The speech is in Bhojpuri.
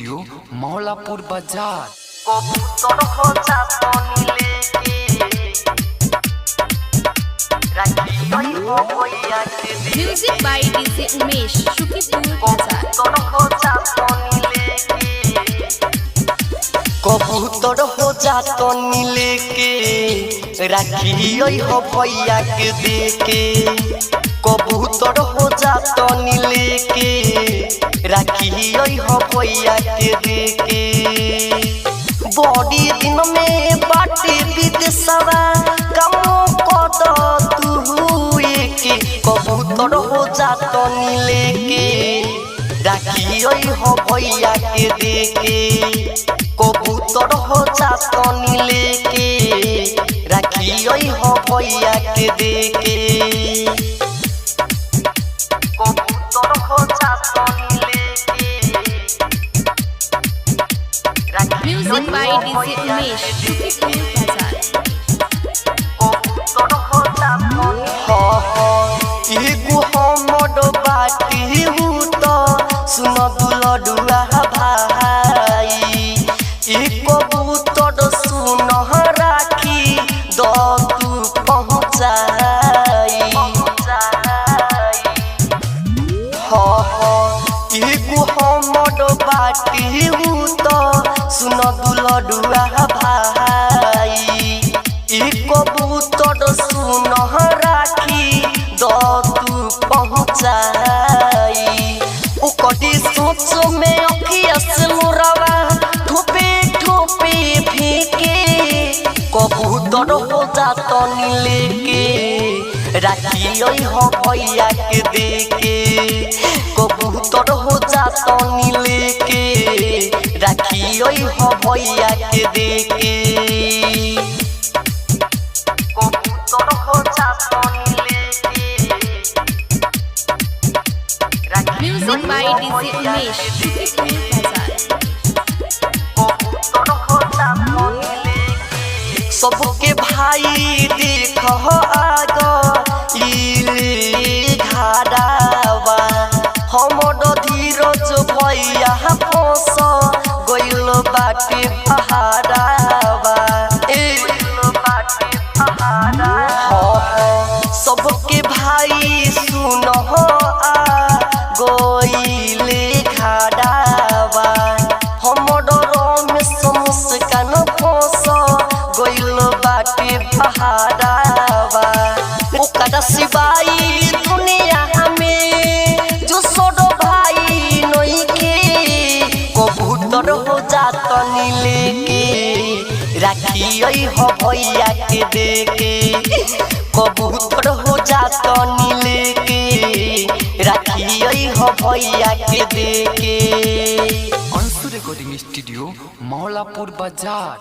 स्टूडियो मौलापुर बाजार। कबूतर हो जातो नीले राखी हो भैया के music by DJ Umesh Shukipur Bazar. कबूतर हो जातो नीले कबूतर हो जातो नीले के राखी हो भैया के देके कबूतर हो जातो नीले के राखी हो भैया के देके बड़ी दिन में बाटे विदेशवा कमो कद तू के कबूतर हो जातो नीले के राखी हो भैया के देके कबूतर हो जातो नीले के राखी हो भैया के देके कबूतर हो जातो नीले के music by DJ Umesh Shukipur Bazar. कबूतर हो जातो एगो हमर बाटी हूँ तो सुन दुलडुआ भाई एक कबूतर सुन राखी द तू पहुँचाई एगो हमर बाटी हूँ तो सुन दुलडुआ भाई एक कबूतर सुन राखी द तू पहुँचाई ओकरी सोच में अखिया से मोरवा ठोपे ठोपे फेंके कबूतर हो जातो नीले के राखी हो भैया के देके कबूतर हो जातो नीले के राखी हो भैया के देके कबूतर हो जातो नीले के music by DJ Umesh Shukipur Bazar. कबूतर हो जातो नीले के सबके भाई देख आग इले घाड़ावा हमर धीरज भैया फंस गइल बाटे पहाड़ावा सबके भाई सुन आ गइले घाड़ावा हमर रमेश मुस्कान फंस गइल बाटे पहाड़ावा ओकरा सिवाई दुनिया में जो सोडो भाई नई के कबूतर हो जातो नीले के राखी हो भैया के देके कबूतर हो जातो नीले के राखी हो भैया के देके अंशु रिकॉर्डिंग स्टूडियो मौलापुर बाजार।